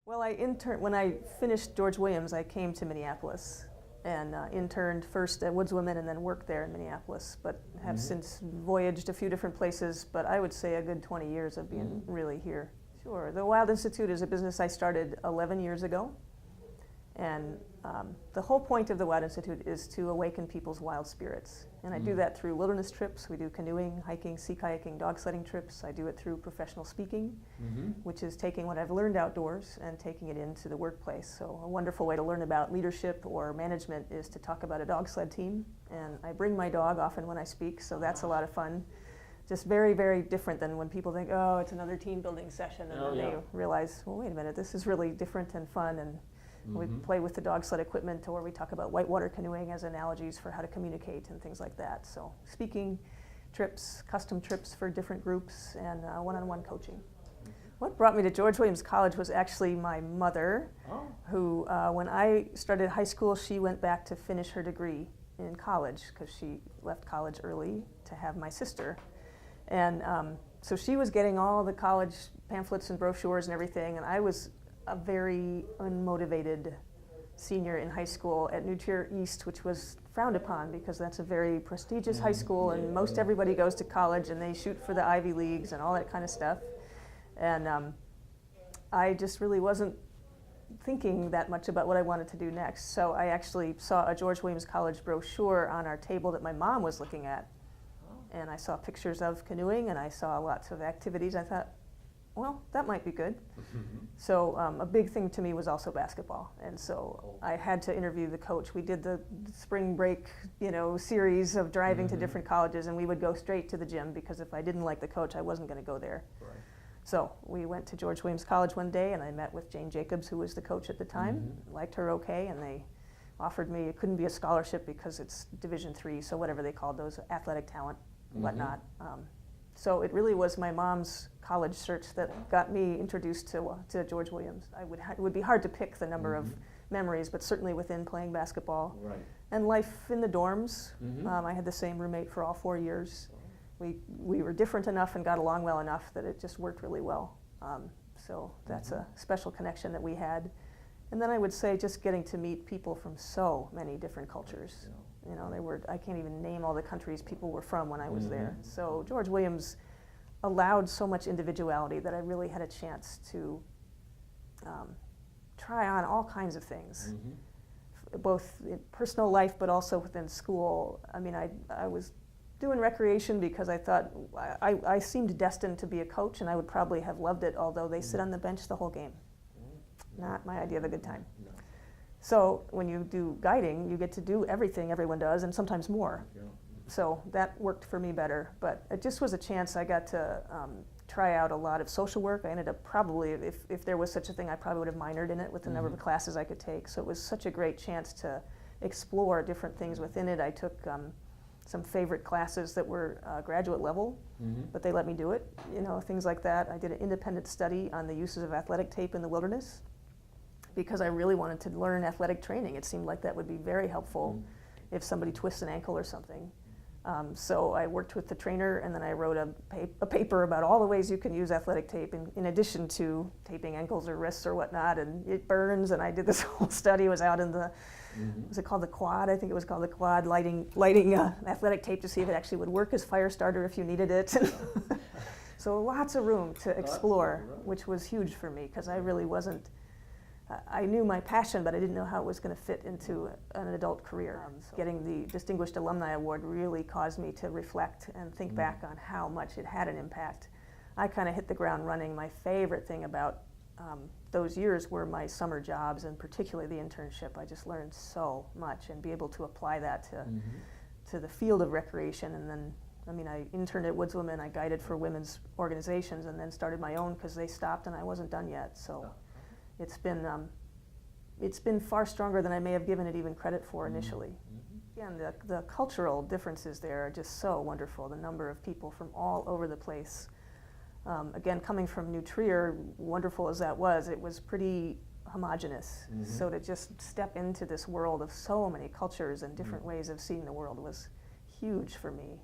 Well, when I finished George Williams, I came to Minneapolis and interned first at Woods Women and then worked there in Minneapolis, but have since voyaged a few different places, but I would say a good 20 years of being really here. Sure. The Wild Institute is a business I started 11 years ago, and the whole point of the Wild Institute is to awaken people's wild spirits. And I do that through wilderness trips. We do canoeing, hiking, sea kayaking, dog sledding trips. I do it through professional speaking, which is taking what I've learned outdoors and taking it into the workplace. So a wonderful way to learn about leadership or management is to talk about a dog sled team. And I bring my dog often when I speak, so that's a lot of fun. Just very, very different than when people think, oh, it's another team building session, and then they realize, well, wait a minute, this is really different and fun. And we play with the dog sled equipment, or we talk about whitewater canoeing as analogies for how to communicate and things like that. So speaking trips, custom trips for different groups, and one-on-one coaching. What brought me to George Williams College was actually my mother, who when I started high school, she went back to finish her degree in college because she left college early to have my sister. And so she was getting all the college pamphlets and brochures and everything, and I was a very unmotivated senior in high school at New Trier East, which was frowned upon because that's a very prestigious high school, and most everybody goes to college and they shoot for the Ivy Leagues and all that kind of stuff. And I just really wasn't thinking that much about what I wanted to do next. So I actually saw a George Williams College brochure on our table that my mom was looking at. And I saw pictures of canoeing, and I saw lots of activities. I thought, well, that might be good. So a big thing to me was also basketball. And so I had to interview the coach. We did the spring break, series of driving to different colleges, and we would go straight to the gym because if I didn't like the coach, I wasn't going to go there. Right. So we went to George Williams College one day, and I met with Jane Jacobs, who was the coach at the time. Liked her okay, and they offered me, it couldn't be a scholarship because it's Division III, so whatever they called those, athletic talent, whatnot. So it really was my mom's college search that got me introduced to George Williams. It would be hard to pick the number of memories, but certainly within playing basketball. Right. And life in the dorms. I had the same roommate for all 4 years. We were different enough and got along well enough that it just worked really well. So that's a special connection that we had. And then I would say just getting to meet people from so many different cultures. I can't even name all the countries people were from when I was there. So George Williams allowed so much individuality that I really had a chance to try on all kinds of things, both in personal life but also within school. I mean, I was doing recreation because I thought I seemed destined to be a coach, and I would probably have loved it, although they sit on the bench the whole game. Not my idea of a good time. No. So when you do guiding, you get to do everything everyone does, and sometimes more. So that worked for me better. But it just was a chance. I got to try out a lot of social work. I ended up probably, if there was such a thing, I probably would have minored in it with the number of classes I could take. So it was such a great chance to explore different things within it. I took some favorite classes that were graduate level, but they let me do it. Things like that. I did an independent study on the uses of athletic tape in the wilderness, because I really wanted to learn athletic training. It seemed like that would be very helpful if somebody twists an ankle or something. So I worked with the trainer, and then I wrote a paper about all the ways you can use athletic tape in addition to taping ankles or wrists or whatnot, and it burns, and I did this whole study. It was out in the, was it called the quad? I think it was called the quad, lighting athletic tape to see if it actually would work as fire starter if you needed it. So lots of room to explore, which was huge for me, because I really wasn't, I knew my passion, but I didn't know how it was going to fit into an adult career. Getting the Distinguished Alumni Award really caused me to reflect and think back on how much it had an impact. I kind of hit the ground running. My favorite thing about those years were my summer jobs, and particularly the internship. I just learned so much, and be able to apply that to the field of recreation. And then, I interned at Woods Women. I guided for women's organizations, and then started my own because they stopped and I wasn't done yet. So. It's been far stronger than I may have given it even credit for initially. Again, the cultural differences there are just so wonderful. The number of people from all over the place. Again, coming from New Trier, wonderful as that was, it was pretty homogenous. So to just step into this world of so many cultures and different ways of seeing the world was huge for me.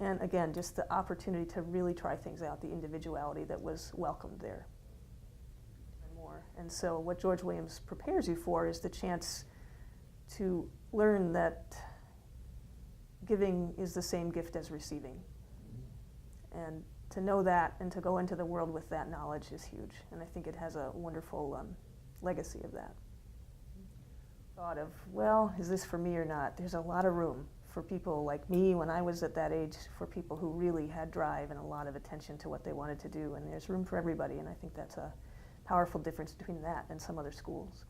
And again, just the opportunity to really try things out, the individuality that was welcomed there. More. And so what George Williams prepares you for is the chance to learn that giving is the same gift as receiving. And to know that and to go into the world with that knowledge is huge. And I think it has a wonderful legacy of that. Thought of, well, is this for me or not? There's a lot of room for people like me when I was at that age, for people who really had drive and a lot of attention to what they wanted to do. And there's room for everybody. And I think that's a powerful difference between that and some other schools.